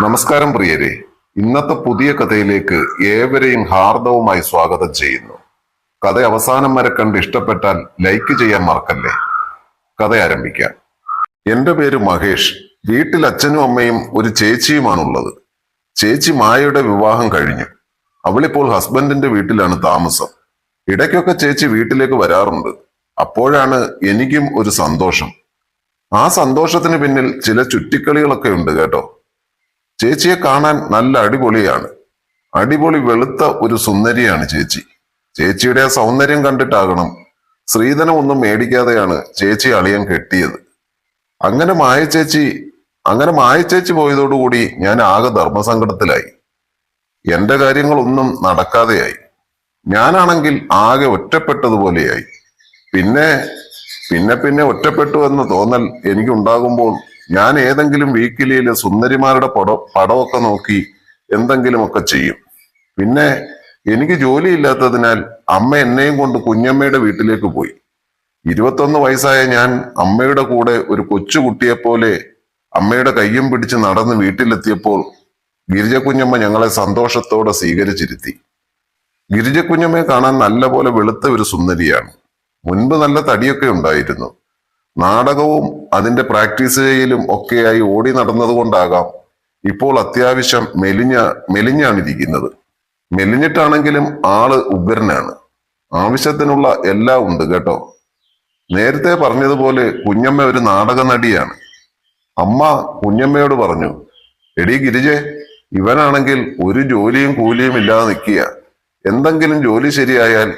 നമസ്കാരം പ്രിയരെ. ഇന്നത്തെ പുതിയ കഥയിലേക്ക് ഏവരെയും ഹാർദവുമായി സ്വാഗതം ചെയ്യുന്നു. കഥ അവസാനം വരെ കണ്ട് ഇഷ്ടപ്പെട്ടാൽ ലൈക്ക് ചെയ്യാൻ മറക്കല്ലേ. കഥ ആരംഭിക്കാം. എന്റെ പേര് മഹേഷ്. വീട്ടിൽ അച്ഛനും അമ്മയും ഒരു ചേച്ചിയുമാണുള്ളത്. ചേച്ചി മായയുടെ വിവാഹം കഴിഞ്ഞു. അവളിപ്പോൾ ഹസ്ബൻഡിന്റെ വീട്ടിലാണ് താമസം. ഇടയ്ക്കൊക്കെ ചേച്ചി വീട്ടിലേക്ക് വരാറുണ്ട്. അപ്പോഴാണ് എനിക്കും ഒരു സന്തോഷം. ആ സന്തോഷത്തിന് പിന്നിൽ ചില ചുറ്റിക്കളികളൊക്കെ ഉണ്ട് കേട്ടോ. ചേച്ചിയെ കാണാൻ നല്ല അടിപൊളിയാണ്. അടിപൊളി വെളുത്ത ഒരു സുന്ദരിയാണ് ചേച്ചി. ചേച്ചിയുടെ ആ സൗന്ദര്യം കണ്ടിട്ടാകണം സ്ത്രീധനം ഒന്നും മേടിക്കാതെയാണ് ചേച്ചി അളിയൻ കെട്ടിയത്. അങ്ങനെ മായ ചേച്ചി പോയതോടുകൂടി ഞാൻ ആകെ ധർമ്മസങ്കടത്തിലായി. എന്റെ കാര്യങ്ങളൊന്നും നടക്കാതെയായി. ഞാനാണെങ്കിൽ ആകെ ഒറ്റപ്പെട്ടതുപോലെയായി. പിന്നെ പിന്നെ പിന്നെ ഒറ്റപ്പെട്ടു എന്ന തോന്നൽ എനിക്കുണ്ടാകുമ്പോൾ ഞാൻ ഏതെങ്കിലും വീക്കിലിയിലെ സുന്ദരിമാരുടെ പടമൊക്കെ നോക്കി എന്തെങ്കിലുമൊക്കെ ചെയ്യും. പിന്നെ എനിക്ക് ജോലിയില്ലാത്തതിനാൽ അമ്മ എന്നെയും കൊണ്ട് കുഞ്ഞമ്മയുടെ വീട്ടിലേക്ക് പോയി. 21 വയസ്സായ ഞാൻ അമ്മയുടെ കൂടെ ഒരു കൊച്ചുകുട്ടിയെപ്പോലെ അമ്മയുടെ കയ്യും പിടിച്ച് നടന്ന് വീട്ടിലെത്തിയപ്പോൾ ഗിരിജ കുഞ്ഞമ്മ ഞങ്ങളെ സന്തോഷത്തോടെ സ്വീകരിച്ചിരുത്തി. ഗിരിജ കുഞ്ഞമ്മയെ കാണാൻ നല്ല പോലെ വെളുത്ത ഒരു സുന്ദരിയാണ്. മുൻപ് നല്ല തടിയൊക്കെ ഉണ്ടായിരുന്നു. നാടകവും അതിന്റെ പ്രാക്ടീസ് ചെയ്യലും ഒക്കെയായി ഓടി നടന്നതുകൊണ്ടാകാം ഇപ്പോൾ അത്യാവശ്യം മെലിഞ്ഞാണ് ഇരിക്കുന്നത്. മെലിഞ്ഞിട്ടാണെങ്കിലും ആള് ഉഗ്രനാണ്. ആവശ്യത്തിനുള്ള എല്ലാം ഉണ്ട് കേട്ടോ. നേരത്തെ പറഞ്ഞതുപോലെ കുഞ്ഞമ്മ ഒരു നാടക നടിയാണ്. അമ്മ കുഞ്ഞമ്മയോട് പറഞ്ഞു, എടീ ഗിരിജെ, ഇവനാണെങ്കിൽ ഒരു ജോലിയും കൂലിയും ഇല്ലാതെ നിൽക്കുക. എന്തെങ്കിലും ജോലി ശരിയായാൽ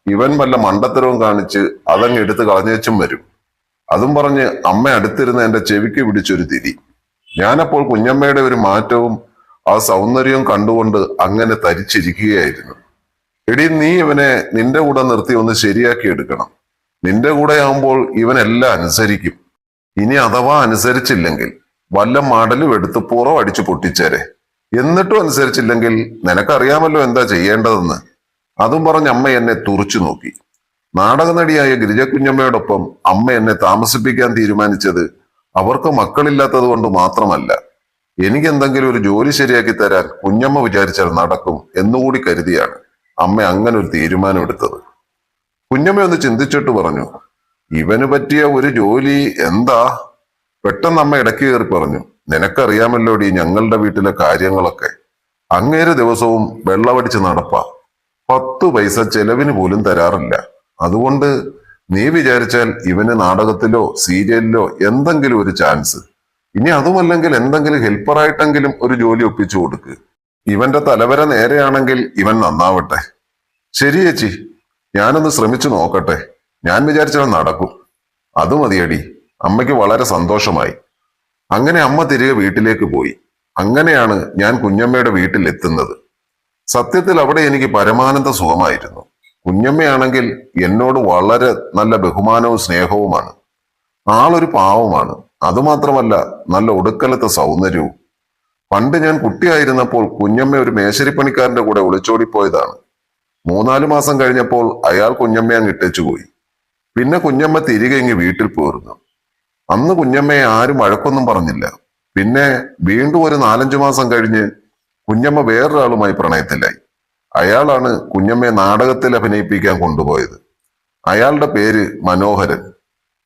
ഇവൻ വല്ല മണ്ടത്തരവും കാണിച്ച് അതങ്ങ് എടുത്ത് കളഞ്ഞേച്ചും വരും. അതും പറഞ്ഞ് അമ്മ അടുത്തിരുന്ന് എന്റെ ചെവിക്ക് പിടിച്ചൊരു തിരി. ഞാനപ്പോൾ കുഞ്ഞമ്മയുടെ ഒരു മാറ്റവും ആ സൗന്ദര്യവും കണ്ടുകൊണ്ട് അങ്ങനെ തരിച്ചിരിക്കുകയായിരുന്നു. എടി, നീ ഇവനെ നിന്റെ കൂടെ നിർത്തി ഒന്ന് ശരിയാക്കി എടുക്കണം. നിന്റെ കൂടെ ആവുമ്പോൾ ഇവനെല്ലാം അനുസരിക്കും. ഇനി അഥവാ അനുസരിച്ചില്ലെങ്കിൽ വല്ല മടലും എടുത്ത് പുറം അടിച്ചു പൊട്ടിച്ചേരെ. എന്നിട്ടും അനുസരിച്ചില്ലെങ്കിൽ നിനക്കറിയാമല്ലോ എന്താ ചെയ്യേണ്ടതെന്ന്. അതും പറഞ്ഞ് അമ്മ എന്നെ തുറച്ചു നോക്കി. നാടക നടിയായ ഗിരിജ കുഞ്ഞമ്മയോടൊപ്പം അമ്മ എന്നെ താമസിപ്പിക്കാൻ തീരുമാനിച്ചത് അവർക്ക് മക്കളില്ലാത്തത് കൊണ്ട് മാത്രമല്ല. എനിക്ക് എന്തെങ്കിലും ഒരു ജോലി ശരിയാക്കി തരാൻ കുഞ്ഞമ്മ വിചാരിച്ചാൽ നടക്കും എന്നുകൂടി കരുതിയാണ് അമ്മ അങ്ങനെ ഒരു തീരുമാനം എടുത്തത്. കുഞ്ഞമ്മ ഒന്ന് ചിന്തിച്ചിട്ട് പറഞ്ഞു, ഇവന് പറ്റിയ ഒരു ജോലി എന്താ? പെട്ടെന്ന് അമ്മ ഇടയ്ക്ക് കയറി പറഞ്ഞു, നിനക്കറിയാമല്ലോടി ഞങ്ങളുടെ വീട്ടിലെ കാര്യങ്ങളൊക്കെ. അങ്ങേര് ദിവസവും വെള്ളമടിച്ച് നടപ്പാ. 10 പൈസ ചെലവിന് പോലും തരാറില്ല. അതുകൊണ്ട് നീ വിചാരിച്ചാൽ ഇവന് നാടകത്തിലോ സീരിയലിലോ എന്തെങ്കിലും ഒരു ചാൻസ്, ഇനി അതുമല്ലെങ്കിൽ എന്തെങ്കിലും ഹെൽപ്പറായിട്ടെങ്കിലും ഒരു ജോലി ഒപ്പിച്ചു കൊടുക്ക്. ഇവന്റെ തലവര നേരെയാണെങ്കിൽ ഇവൻ നന്നാവട്ടെ. ശരി ചേച്ചി, ഞാനൊന്ന് ശ്രമിച്ചു നോക്കട്ടെ. ഞാൻ വിചാരിച്ചാൽ നടക്കും. അത് മതിയടി. അമ്മയ്ക്ക് വളരെ സന്തോഷമായി. അങ്ങനെ അമ്മ തിരികെ വീട്ടിലേക്ക് പോയി. അങ്ങനെയാണ് ഞാൻ കുഞ്ഞമ്മയുടെ വീട്ടിൽ എത്തുന്നത്. സത്യത്തിൽ അവിടെ എനിക്ക് പരമാനന്ദ സുഖമായിരുന്നു. കുഞ്ഞമ്മയാണെങ്കിൽ എന്നോട് വളരെ നല്ല ബഹുമാനവും സ്നേഹവുമാണ്. ആളൊരു പാവമാണ്. അതുമാത്രമല്ല, നല്ല ഒടുക്കലത്തെ സൗന്ദര്യവും. പണ്ട് ഞാൻ കുട്ടിയായിരുന്നപ്പോൾ കുഞ്ഞമ്മ ഒരു മേശരിപ്പണിക്കാരന്റെ കൂടെ ഒളിച്ചോടിപ്പോയതാണ്. 3-4 മാസം കഴിഞ്ഞപ്പോൾ അയാൾ കുഞ്ഞമ്മയെ അങ്ങ് ഇട്ടേച്ചുപോയി. പിന്നെ കുഞ്ഞമ്മ തിരികെ ഇങ്ങ് വീട്ടിൽ പോയിരുന്നു. അന്ന് കുഞ്ഞമ്മയെ ആരും വഴക്കൊന്നും പറഞ്ഞില്ല. പിന്നെ വീണ്ടും ഒരു 4-5 മാസം കഴിഞ്ഞ് കുഞ്ഞമ്മ വേറൊരാളുമായി പ്രണയത്തിലായി. അയാളാണ് കുഞ്ഞമ്മയെ നാടകത്തിൽ അഭിനയിപ്പിക്കാൻ കൊണ്ടുപോയത്. അയാളുടെ പേര് മനോഹരൻ.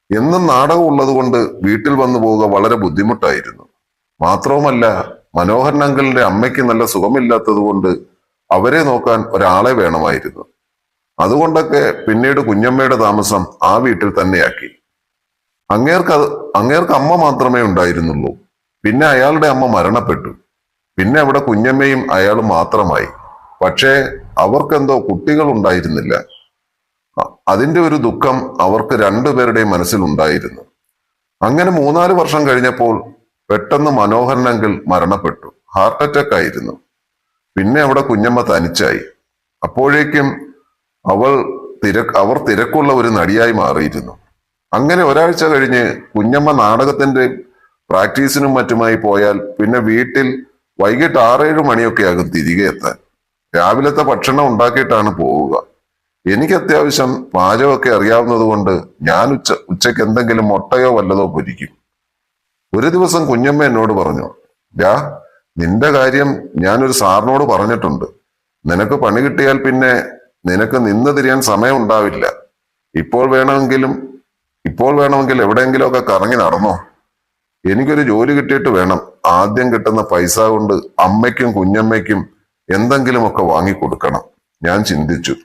എന്നും നാടകം ഉള്ളത് കൊണ്ട് വീട്ടിൽ വന്നു പോവുക വളരെ ബുദ്ധിമുട്ടായിരുന്നു. മാത്രവുമല്ല, മനോഹരൻ അങ്കിളിന്റെ അമ്മയ്ക്ക് നല്ല സുഖമില്ലാത്തത് കൊണ്ട് അവരെ നോക്കാൻ ഒരാളെ വേണമായിരുന്നു. അതുകൊണ്ടൊക്കെ പിന്നീട് കുഞ്ഞമ്മയുടെ താമസം ആ വീട്ടിൽ തന്നെയാക്കി. അങ്ങേർക്ക് അമ്മ മാത്രമേ ഉണ്ടായിരുന്നുള്ളൂ. പിന്നെ അയാളുടെ അമ്മ മരണപ്പെട്ടു. പിന്നെ അവിടെ കുഞ്ഞമ്മയും അയാളും മാത്രമായി. പക്ഷേ അവർക്കെന്തോ കുട്ടികൾ ഉണ്ടായിരുന്നില്ല. അതിന്റെ ഒരു ദുഃഖം അവർക്ക് രണ്ടുപേരുടെയും മനസ്സിലുണ്ടായിരുന്നു. അങ്ങനെ 3-4 വർഷം കഴിഞ്ഞപ്പോൾ പെട്ടെന്ന് മനോഹരൻ അങ്കിൾ മരണപ്പെട്ടു. ഹാർട്ട് അറ്റാക്ക് ആയിരുന്നു. പിന്നെ അവിടെ കുഞ്ഞമ്മ തനിച്ചായി. അപ്പോഴേക്കും അവർ തിരക്കുള്ള ഒരു നടിയായി മാറിയിരുന്നു. അങ്ങനെ ഒരാഴ്ച കഴിഞ്ഞ് കുഞ്ഞമ്മ നാടകത്തിന്റെ പ്രാക്ടീസിനും മറ്റുമായി പോയാൽ പിന്നെ വീട്ടിൽ വൈകിട്ട് 6-7 മണിയൊക്കെ ആകും തിരികെ എത്താൻ. രാവിലത്തെ ഭക്ഷണം ഉണ്ടാക്കിയിട്ടാണ് പോവുക. എനിക്ക് അത്യാവശ്യം പാചകമൊക്കെ അറിയാവുന്നത് കൊണ്ട് ഞാൻ ഉച്ചയ്ക്ക് എന്തെങ്കിലും മുട്ടയോ വല്ലതോ പൊരിക്കും. ഒരു ദിവസം കുഞ്ഞമ്മ എന്നോട് പറഞ്ഞു, നിന്റെ കാര്യം ഞാനൊരു സാറിനോട് പറഞ്ഞിട്ടുണ്ട്. നിനക്ക് പണി കിട്ടിയാൽ പിന്നെ നിനക്ക് നിന്ന് തിരിയാൻ സമയം ഉണ്ടാവില്ല. ഇപ്പോൾ വേണമെങ്കിലും ഇപ്പോൾ വേണമെങ്കിൽ എവിടെയെങ്കിലുമൊക്കെ കറങ്ങി നടന്നോ. എനിക്കൊരു ജോലി കിട്ടിയിട്ട് വേണം ആദ്യം കിട്ടുന്ന പൈസ കൊണ്ട് അമ്മയ്ക്കും കുഞ്ഞമ്മയ്ക്കും എന്തെങ്കിലുമൊക്കെ വാങ്ങിക്കൊടുക്കണം. ഞാൻ ചിന്തിച്ചു.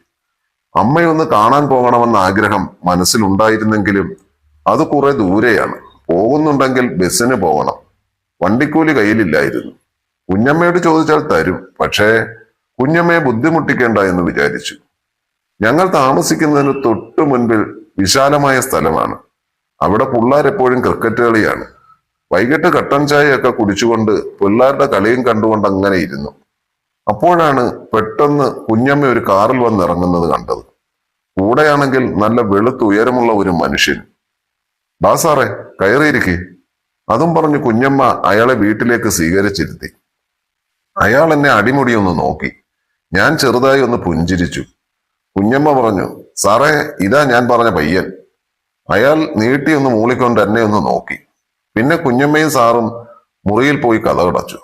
അമ്മയൊന്ന് കാണാൻ പോകണമെന്ന ആഗ്രഹം മനസ്സിലുണ്ടായിരുന്നെങ്കിലും അത് കുറെ ദൂരെയാണ്. പോകുന്നുണ്ടെങ്കിൽ ബസ്സിന് പോകണം. വണ്ടിക്കൂലി കയ്യിലില്ലായിരുന്നു. കുഞ്ഞമ്മയോട് ചോദിച്ചാൽ തരും. പക്ഷേ കുഞ്ഞമ്മയെ ബുദ്ധിമുട്ടിക്കേണ്ട എന്ന് വിചാരിച്ചു. ഞങ്ങൾ താമസിക്കുന്നതിന് തൊട്ടു മുൻപിൽ വിശാലമായ സ്ഥലമാണ്. അവിടെ പിള്ളേരെപ്പോഴും ക്രിക്കറ്റ് കളിയാണ്. വൈകിട്ട് കട്ടൻ ചായയൊക്കെ കുടിച്ചുകൊണ്ട് പിള്ളേരുടെ കളിയും കണ്ടുകൊണ്ട് അങ്ങനെ ഇരുന്നു. അപ്പോഴാണ് പെട്ടെന്ന് കുഞ്ഞമ്മ ഒരു കാറിൽ വന്നിറങ്ങുന്നത് കണ്ടത്. കൂടെയാണെങ്കിൽ നല്ല വെളുത്തുയരമുള്ള ഒരു മനുഷ്യൻ. "ബാ സാറേ, കയറിയിരിക്കെ." അതും പറഞ്ഞ് കുഞ്ഞമ്മ അയാളെ വീട്ടിലേക്ക് സ്വീകരിച്ചിരുത്തി. അയാൾ എന്നെ അടിമുടിയൊന്ന് നോക്കി. ഞാൻ ചെറുതായി ഒന്ന് പുഞ്ചിരിച്ചു. കുഞ്ഞമ്മ പറഞ്ഞു, "സാറേ, ഇതാ ഞാൻ പറഞ്ഞ പയ്യൻ." അയാൾ നീട്ടിയൊന്ന് മൂളിക്കൊണ്ട് എന്നെ ഒന്ന് നോക്കി. പിന്നെ കുഞ്ഞമ്മയും സാറും മുറിയിൽ പോയി കതകടച്ചു.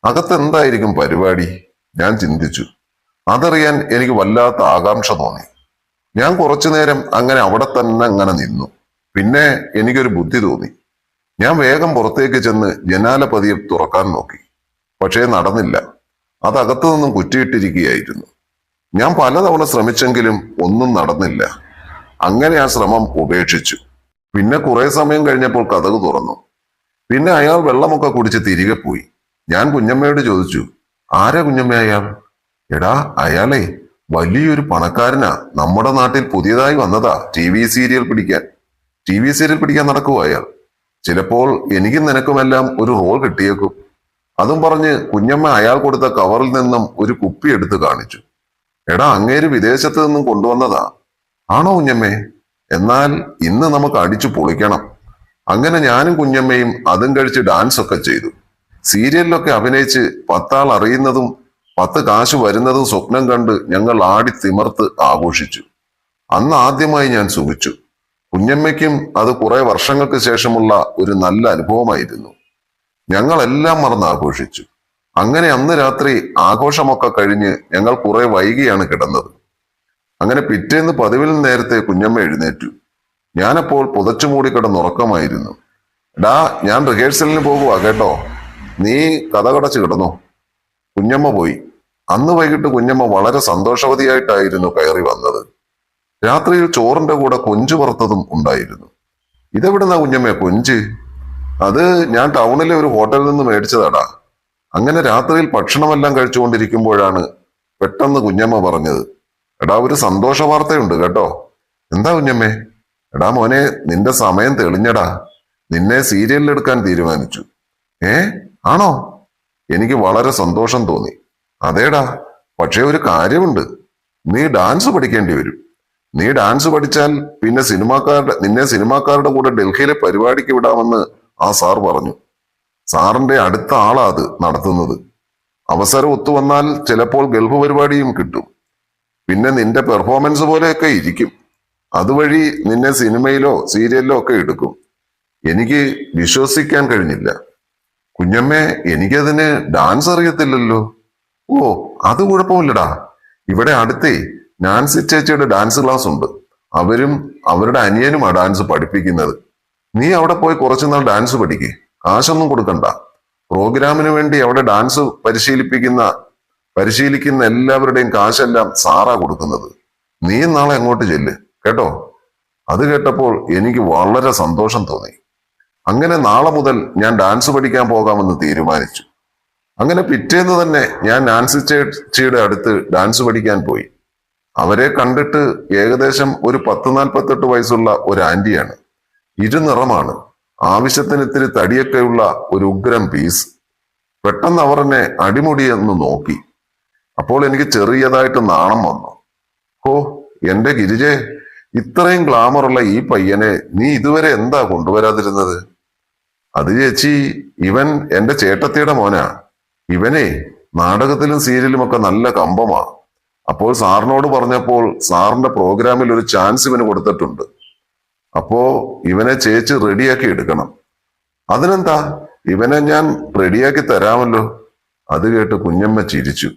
അകത്ത് എന്തായിരിക്കും പരിപാടി? ഞാൻ ചിന്തിച്ചു. അതറിയാൻ എനിക്ക് വല്ലാത്ത ആകാംക്ഷ തോന്നി. ഞാൻ കുറച്ചു നേരം അങ്ങനെ അവിടെ തന്നെ അങ്ങനെ നിന്നു. പിന്നെ എനിക്കൊരു ബുദ്ധി തോന്നി. ഞാൻ വേഗം പുറത്തേക്ക് ചെന്ന് ജനാല പതിയെ തുറക്കാൻ നോക്കി. പക്ഷേ നടന്നില്ല. അതകത്തു നിന്നും കുറ്റിയിട്ടിരിക്കുകയായിരുന്നു. ഞാൻ പലതവണ ശ്രമിച്ചെങ്കിലും ഒന്നും നടന്നില്ല. അങ്ങനെ ആ ശ്രമം ഉപേക്ഷിച്ചു. പിന്നെ കുറെ സമയം കഴിഞ്ഞപ്പോൾ കതക് തുറന്നു. പിന്നെ അയാൾ വെള്ളമൊക്കെ കുടിച്ച് തിരികെ പോയി. ഞാൻ കുഞ്ഞമ്മയോട് ചോദിച്ചു, "ആരാ കുഞ്ഞമ്മ അയാൾ?" "എടാ, അയാളെ വലിയൊരു പണക്കാരനാ. നമ്മുടെ നാട്ടിൽ പുതിയതായി വന്നതാ ടി വി സീരിയൽ പിടിക്കാൻ നടക്കുവോ അയാൾ. ചിലപ്പോൾ എനിക്കും നിനക്കുമെല്ലാം ഒരു റോൾ കിട്ടിയേക്കും." അതും പറഞ്ഞ് കുഞ്ഞമ്മ അയാൾ കൊടുത്ത കവറിൽ നിന്നും ഒരു കുപ്പി എടുത്ത് കാണിച്ചു. "എടാ, അങ്ങേര് വിദേശത്ത് നിന്നും കൊണ്ടുവന്നതാ." "ആണോ കുഞ്ഞമ്മേ? എന്നാൽ ഇന്ന് നമുക്ക് അടിച്ചു പൊളിക്കണം." അങ്ങനെ ഞാനും കുഞ്ഞമ്മയും അതും കഴിച്ച് ഡാൻസ് ഒക്കെ ചെയ്തു. സീരിയലിലൊക്കെ അഭിനയിച്ച് 10 ആൾ അറിയുന്നതും 10 കാശ് വരുന്നതും സ്വപ്നം കണ്ട് ഞങ്ങൾ ആടി തിമർത്ത് ആഘോഷിച്ചു. അന്ന് ആദ്യമായി ഞാൻ സുഖിച്ചു. കുഞ്ഞമ്മയ്ക്കും അത് കുറെ വർഷങ്ങൾക്ക് ശേഷമുള്ള ഒരു നല്ല അനുഭവമായിരുന്നു. ഞങ്ങളെല്ലാം മറന്ന് ആഘോഷിച്ചു. അങ്ങനെ അന്ന് രാത്രി ആഘോഷമൊക്കെ കഴിഞ്ഞ് ഞങ്ങൾ കുറെ വൈകിയാണ് കിടന്നത്. അങ്ങനെ പിറ്റേന്ന് പതിവിൽ നേരത്തെ കുഞ്ഞമ്മ എഴുന്നേറ്റു. ഞാനപ്പോൾ പുതച്ചു മൂടി കിടന്നുറക്കമായിരുന്നു. "ഡാ, ഞാൻ റിഹേഴ്സലിന് പോകുവാ കേട്ടോ. നീ കതകടച്ച് കിടന്നു." കുഞ്ഞമ്മ പോയി. അന്ന് വൈകിട്ട് കുഞ്ഞമ്മ വളരെ സന്തോഷവതിയായിട്ടായിരുന്നു കയറി വന്നത്. രാത്രിയിൽ ചോറിന്റെ കൂടെ കൊഞ്ചു വറുത്തതും ഉണ്ടായിരുന്നു. "ഇതെവിടുന്നാ കുഞ്ഞമ്മ കൊഞ്ച്?" "അത് ഞാൻ ടൗണിലെ ഒരു ഹോട്ടലിൽ നിന്ന് മേടിച്ചതാടാ." അങ്ങനെ രാത്രിയിൽ ഭക്ഷണമെല്ലാം കഴിച്ചുകൊണ്ടിരിക്കുമ്പോഴാണ് പെട്ടെന്ന് കുഞ്ഞമ്മ പറഞ്ഞത്, "എടാ, ഒരു സന്തോഷ വാർത്തയുണ്ട് കേട്ടോ." "എന്താ കുഞ്ഞമ്മേ?" "എടാ മോനെ, നിന്റെ സമയം തെളിഞ്ഞടാ. നിന്നെ സീരിയലിൽ എടുക്കാൻ തീരുമാനിച്ചു." "ഏ, ആണോ?" എനിക്ക് വളരെ സന്തോഷം തോന്നി. "അതേടാ, പക്ഷേ ഒരു കാര്യമുണ്ട്. നീ ഡാൻസ് പഠിക്കേണ്ടി വരും. നീ ഡാൻസ് പഠിച്ചാൽ പിന്നെ നിന്നെ സിനിമാക്കാരുടെ കൂടെ ഡൽഹിയിലെ പരിപാടിക്ക് വിടാമെന്ന് ആ സാർ പറഞ്ഞു. സാറിന്റെ അടുത്ത ആളാ അത് നടത്തുന്നത്. അവസരം ഒത്തുവന്നാൽ ചിലപ്പോൾ ഗൾഫ് പരിപാടിയും കിട്ടും. പിന്നെ നിന്റെ പെർഫോമൻസ് പോലെയൊക്കെ ഇരിക്കും. അതുവഴി നിന്നെ സിനിമയിലോ സീരിയലിലോ ഒക്കെ എടുക്കും." എനിക്ക് വിശ്വസിക്കാൻ കഴിഞ്ഞില്ല. "കുഞ്ഞമ്മേ, എനിക്കതിന് ഡാൻസ് അറിയത്തില്ലല്ലോ." "ഓ, അത് കുഴപ്പമില്ലടാ. ഇവിടെ അടുത്തേ നാൻസി ചേച്ചിയുടെ ഡാൻസ് ക്ലാസ് ഉണ്ട്. അവരും അവരുടെ അനിയനുമാ ഡാൻസ് പഠിപ്പിക്കുന്നത്. നീ അവിടെ പോയി കുറച്ചുനാൾ ഡാൻസ് പഠിക്കേ. കാശൊന്നും കൊടുക്കണ്ട. പ്രോഗ്രാമിന് വേണ്ടി അവിടെ ഡാൻസ് പരിശീലിക്കുന്ന എല്ലാവരുടെയും കാശെല്ലാം സാറാ കൊടുക്കുന്നത്. നീ നാളെ അങ്ങോട്ട് ചെല്ല് കേട്ടോ." അത് കേട്ടപ്പോൾ എനിക്ക് വളരെ സന്തോഷം തോന്നി. അങ്ങനെ നാളെ മുതൽ ഞാൻ ഡാൻസ് പഠിക്കാൻ പോകാമെന്ന് തീരുമാനിച്ചു. അങ്ങനെ പിറ്റേന്ന് തന്നെ ഞാൻ നാൻസി ചേച്ചിയുടെ അടുത്ത് ഡാൻസ് പഠിക്കാൻ പോയി. അവരെ കണ്ടിട്ട് ഏകദേശം ഒരു 10-48 വയസ്സുള്ള ഒരു ആന്റിയാണ്. ഇരുനിറമാണ്. ആവശ്യത്തിന് ഇത്തിരി തടിയൊക്കെയുള്ള ഒരു ഉഗ്രം പീസ്. പെട്ടെന്ന് അവർ എന്നെ അടിമുടിയെന്ന് നോക്കി. അപ്പോൾ എനിക്ക് ചെറിയതായിട്ട് നാണം വന്നു. "ഓ, എന്റെ ഗിരിജെ, ഇത്രയും ഗ്ലാമറുള്ള ഈ പയ്യനെ നീ ഇതുവരെ എന്താ കൊണ്ടുവരാതിരുന്നത്?" "അത് ചേച്ചി, ഇവൻ എന്റെ ചേട്ടത്തിയുടെ മോനാ. ഇവനെ നാടകത്തിലും സീരിയലും ഒക്കെ നല്ല കമ്പമാ. അപ്പോൾ സാറിനോട് പറഞ്ഞപ്പോൾ സാറിന്റെ പ്രോഗ്രാമിൽ ഒരു ചാൻസ് ഇവന് കൊടുത്തിട്ടുണ്ട്. അപ്പോ ഇവനെ ചേച്ചി റെഡിയാക്കി എടുക്കണം." "അതിനെന്താ, ഇവനെ ഞാൻ റെഡിയാക്കി തരാമല്ലോ. അത് കേട്ട് കുഞ്ഞമ്മ ചിരിച്ചു.